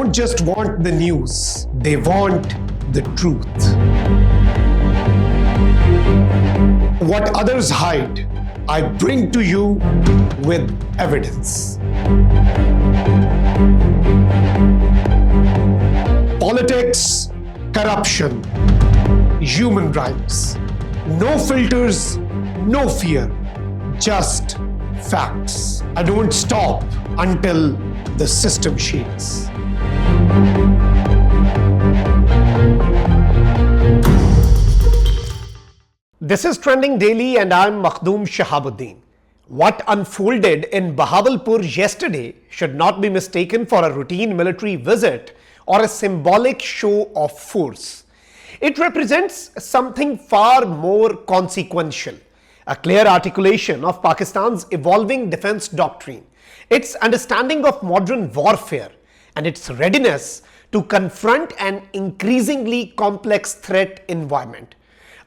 don't just want the news, they want the truth. What others hide, I bring to you with evidence. Politics, corruption, human rights. No filters, no fear, just facts. I don't stop until the system shakes. This is Trending Daily and I'm Makhdoom Shahabuddin. What unfolded in Bahawalpur yesterday should not be mistaken for a routine military visit or a symbolic show of force. It represents something far more consequential, a clear articulation of Pakistan's evolving defense doctrine, its understanding of modern warfare, and its readiness to confront an increasingly complex threat environment.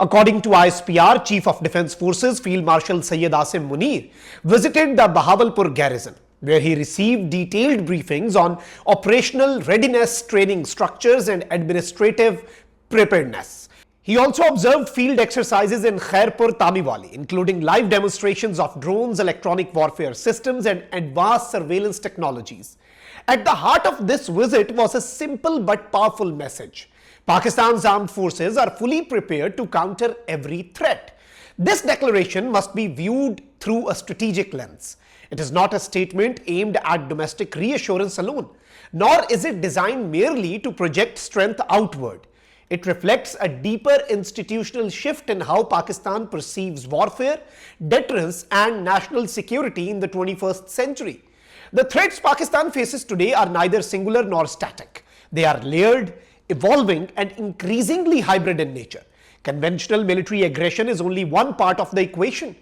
According to ISPR, Chief of Defence Forces Field Marshal Asim Munir visited the Bahawalpur garrison, where he received detailed briefings on operational readiness training structures and administrative preparedness. He also observed field exercises in Khairpur Tamiwali, including live demonstrations of drones, electronic warfare systems, and advanced surveillance technologies. At the heart of this visit was a simple but powerful message. Pakistan's armed forces are fully prepared to counter every threat. This declaration must be viewed through a strategic lens. It is not a statement aimed at domestic reassurance alone, nor is it designed merely to project strength outward. It reflects a deeper institutional shift in how Pakistan perceives warfare, deterrence, and national security in the 21st century. The threats Pakistan faces today are neither singular nor static. They are layered, evolving, and increasingly hybrid in nature. Conventional military aggression is only one part of the equation.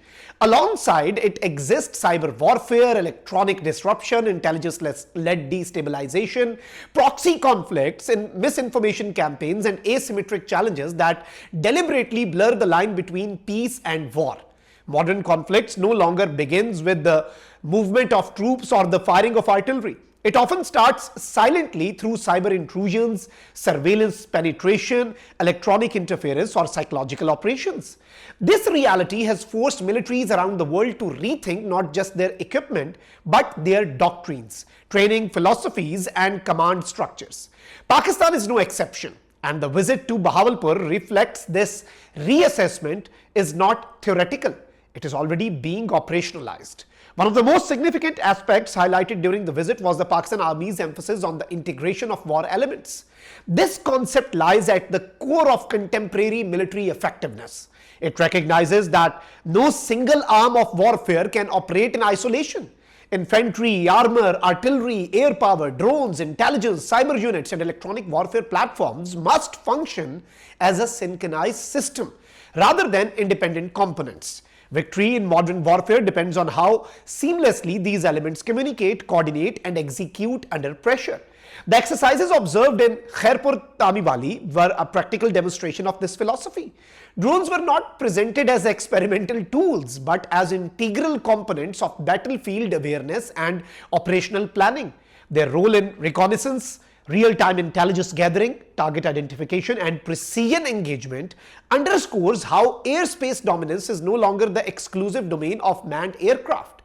Alongside it exists cyber warfare, electronic disruption, intelligence-led destabilization, proxy conflicts, and misinformation campaigns, and asymmetric challenges that deliberately blur the line between peace and war. Modern conflicts no longer begins with the movement of troops or the firing of artillery. It often starts silently through cyber intrusions, surveillance penetration, electronic interference, or psychological operations. This reality has forced militaries around the world to rethink not just their equipment, but their doctrines, training philosophies, and command structures. Pakistan is no exception, and the visit to Bahawalpur reflects this reassessment is not theoretical. It is already being operationalized. One of the most significant aspects highlighted during the visit was the Pakistan Army's emphasis on the integration of war elements. This concept lies at the core of contemporary military effectiveness. It recognizes that no single arm of warfare can operate in isolation. Infantry, armor, artillery, air power, drones, intelligence, cyber units, and electronic warfare platforms must function as a synchronized system rather than independent components. Victory in modern warfare depends on how seamlessly these elements communicate, coordinate, and execute under pressure. The exercises observed in Khairpur Tamiwali were a practical demonstration of this philosophy. Drones were not presented as experimental tools, but as integral components of battlefield awareness and operational planning. Their role in reconnaissance, real-time intelligence gathering, target identification, and precision engagement underscores how airspace dominance is no longer the exclusive domain of manned aircraft.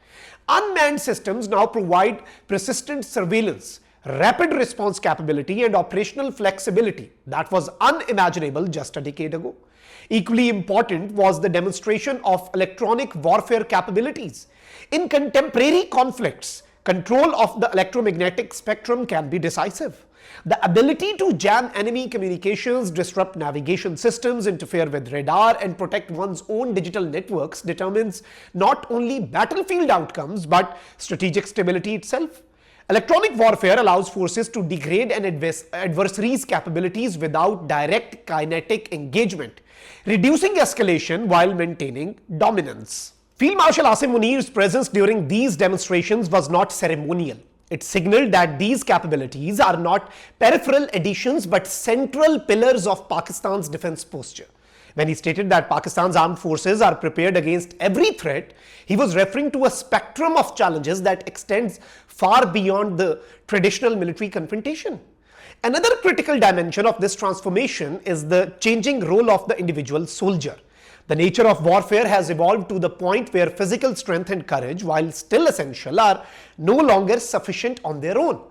Unmanned systems now provide persistent surveillance, rapid response capability, and operational flexibility that was unimaginable just a decade ago. Equally important was the demonstration of electronic warfare capabilities. In contemporary conflicts, control of the electromagnetic spectrum can be decisive. The ability to jam enemy communications, disrupt navigation systems, interfere with radar, and protect one's own digital networks determines not only battlefield outcomes but strategic stability itself. Electronic warfare allows forces to degrade an adversary's capabilities without direct kinetic engagement, reducing escalation while maintaining dominance. Field Marshal Asim Munir's presence during these demonstrations was not ceremonial. It signaled that these capabilities are not peripheral additions but central pillars of Pakistan's defense posture. When he stated that Pakistan's armed forces are prepared against every threat, he was referring to a spectrum of challenges that extends far beyond the traditional military confrontation. Another critical dimension of this transformation is the changing role of the individual soldier. The nature of warfare has evolved to the point where physical strength and courage, while still essential, are no longer sufficient on their own.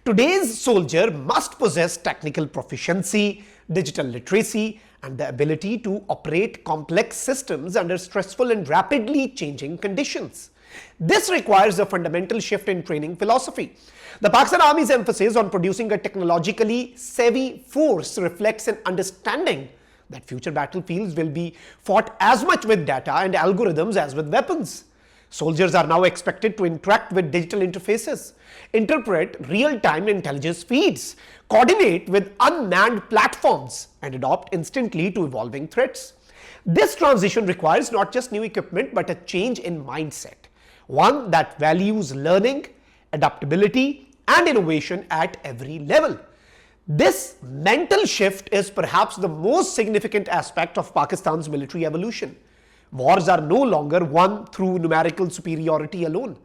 Today's soldier must possess technical proficiency, digital literacy, and the ability to operate complex systems under stressful and rapidly changing conditions. This requires a fundamental shift in training philosophy. The Pakistan Army's emphasis on producing a technologically savvy force reflects an understanding that future battlefields will be fought as much with data and algorithms as with weapons. Soldiers are now expected to interact with digital interfaces, interpret real-time intelligence feeds, coordinate with unmanned platforms, and adapt instantly to evolving threats. This transition requires not just new equipment but a change in mindset, one that values learning, adaptability, and innovation at every level. This mental shift is perhaps the most significant aspect of Pakistan's military evolution. Wars are no longer won through numerical superiority alone.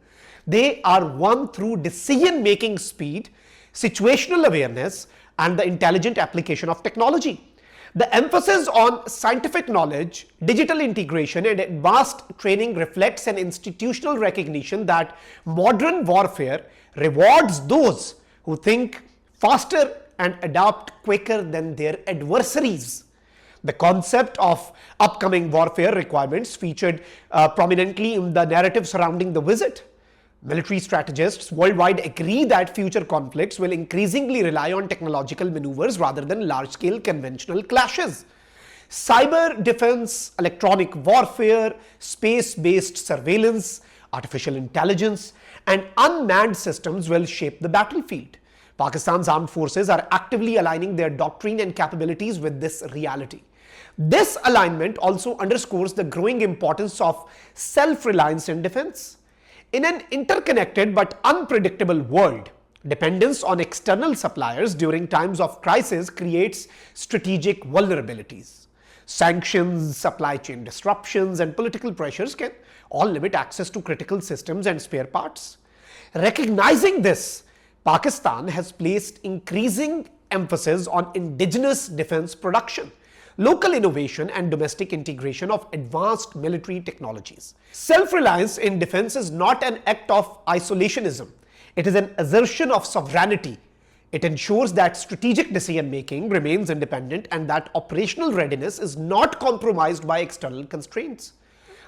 They are won through decision-making speed, situational awareness, and the intelligent application of technology. The emphasis on scientific knowledge, digital integration, and advanced training reflects an institutional recognition that modern warfare rewards those who think faster and adapt quicker than their adversaries. The concept of upcoming warfare requirements featured prominently in the narrative surrounding the visit. Military strategists worldwide agree that future conflicts will increasingly rely on technological maneuvers rather than large-scale conventional clashes. Cyber defense, electronic warfare, space-based surveillance, artificial intelligence, and unmanned systems will shape the battlefield. Pakistan's armed forces are actively aligning their doctrine and capabilities with this reality. This alignment also underscores the growing importance of self-reliance in defense. In an interconnected but unpredictable world, dependence on external suppliers during times of crisis creates strategic vulnerabilities. Sanctions, supply chain disruptions, and political pressures can all limit access to critical systems and spare parts. Recognizing this, Pakistan has placed increasing emphasis on indigenous defense production, local innovation, and domestic integration of advanced military technologies. Self-reliance in defense is not an act of isolationism. It is an assertion of sovereignty. It ensures that strategic decision-making remains independent and that operational readiness is not compromised by external constraints.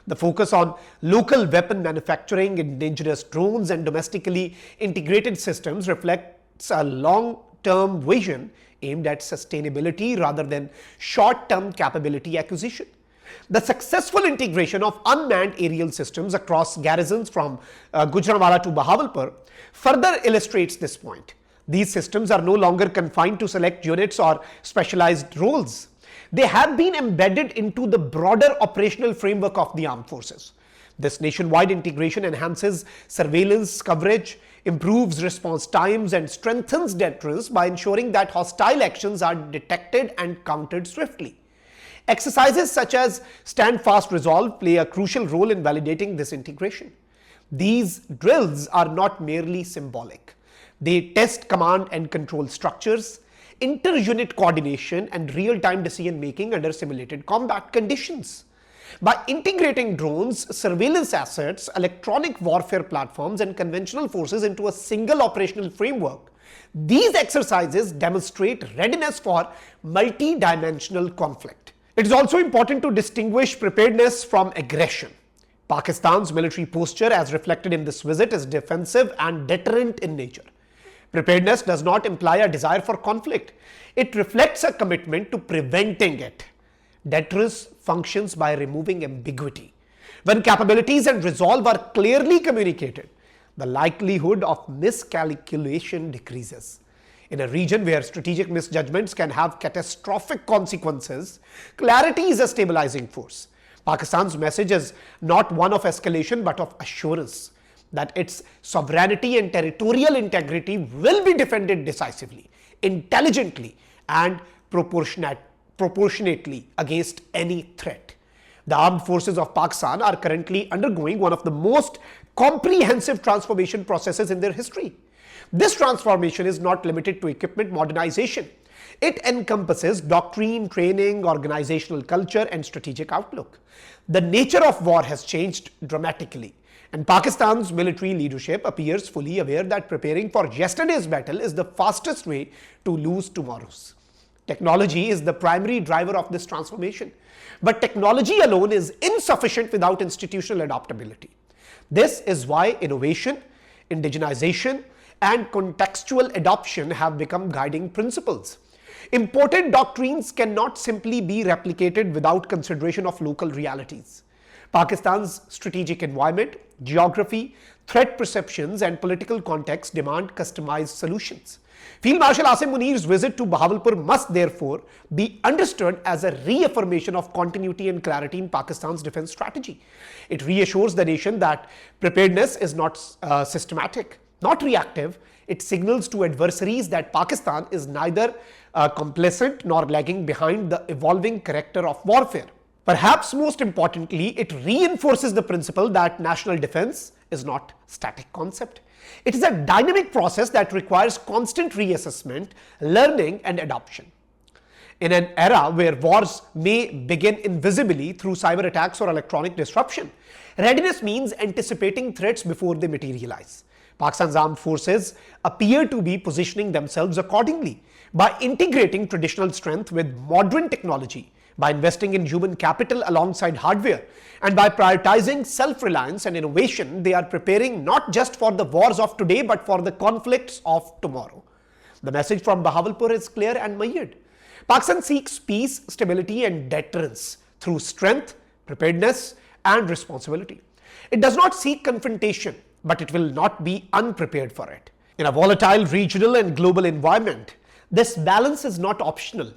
The focus on local weapon manufacturing, indigenous drones, and domestically integrated systems reflects a long-term vision aimed at sustainability rather than short-term capability acquisition. The successful integration of unmanned aerial systems across garrisons from Gujranwala to Bahawalpur further illustrates this point. These systems are no longer confined to select units or specialized roles. They have been embedded into the broader operational framework of the armed forces. This nationwide integration enhances surveillance coverage, improves response times, and strengthens deterrence by ensuring that hostile actions are detected and countered swiftly. Exercises such as Stand Fast Resolve play a crucial role in validating this integration. These drills are not merely symbolic. They test command and control structures, inter-unit coordination, and real-time decision-making under simulated combat conditions. By integrating drones, surveillance assets, electronic warfare platforms, and conventional forces into a single operational framework, these exercises demonstrate readiness for multi-dimensional conflict. It is also important to distinguish preparedness from aggression. Pakistan's military posture, as reflected in this visit, is defensive and deterrent in nature. Preparedness does not imply a desire for conflict. It reflects a commitment to preventing it. Deterrence functions by removing ambiguity. When capabilities and resolve are clearly communicated, the likelihood of miscalculation decreases. In a region where strategic misjudgments can have catastrophic consequences, clarity is a stabilizing force. Pakistan's message is not one of escalation but of assurance that its sovereignty and territorial integrity will be defended decisively, intelligently, and proportionately against any threat. The armed forces of Pakistan are currently undergoing one of the most comprehensive transformation processes in their history. This transformation is not limited to equipment modernization. It encompasses doctrine, training, organizational culture, and strategic outlook. The nature of war has changed dramatically, and Pakistan's military leadership appears fully aware that preparing for yesterday's battle is the fastest way to lose tomorrow's. Technology is the primary driver of this transformation, but technology alone is insufficient without institutional adaptability. This is why innovation, indigenization, and contextual adoption have become guiding principles. Imported doctrines cannot simply be replicated without consideration of local realities. Pakistan's strategic environment, geography, threat perceptions, and political context demand customized solutions. Field Marshal Asim Munir's visit to Bahawalpur must therefore be understood as a reaffirmation of continuity and clarity in Pakistan's defense strategy. It reassures the nation that preparedness is not systematic, not reactive. It signals to adversaries that Pakistan is neither complacent nor lagging behind the evolving character of warfare. Perhaps most importantly, it reinforces the principle that national defense is not a static concept. It is a dynamic process that requires constant reassessment, learning, and adoption. In an era where wars may begin invisibly through cyber attacks or electronic disruption, readiness means anticipating threats before they materialize. Pakistan's armed forces appear to be positioning themselves accordingly by integrating traditional strength with modern technology, by investing in human capital alongside hardware, and by prioritizing self-reliance and innovation. They are preparing not just for the wars of today but for the conflicts of tomorrow. The message from Bahawalpur is clear and mired. Pakistan seeks peace, stability, and deterrence through strength, preparedness, and responsibility. It does not seek confrontation, but it will not be unprepared for it. In a volatile regional and global environment, this balance is not optional,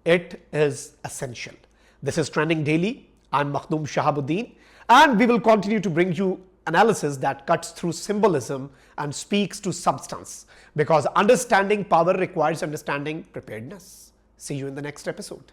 it is essential. This is Trending Daily. I'm Makhdoom Shahabuddin, and we will continue to bring you analysis that cuts through symbolism and speaks to substance, because understanding power requires understanding preparedness. See you in the next episode.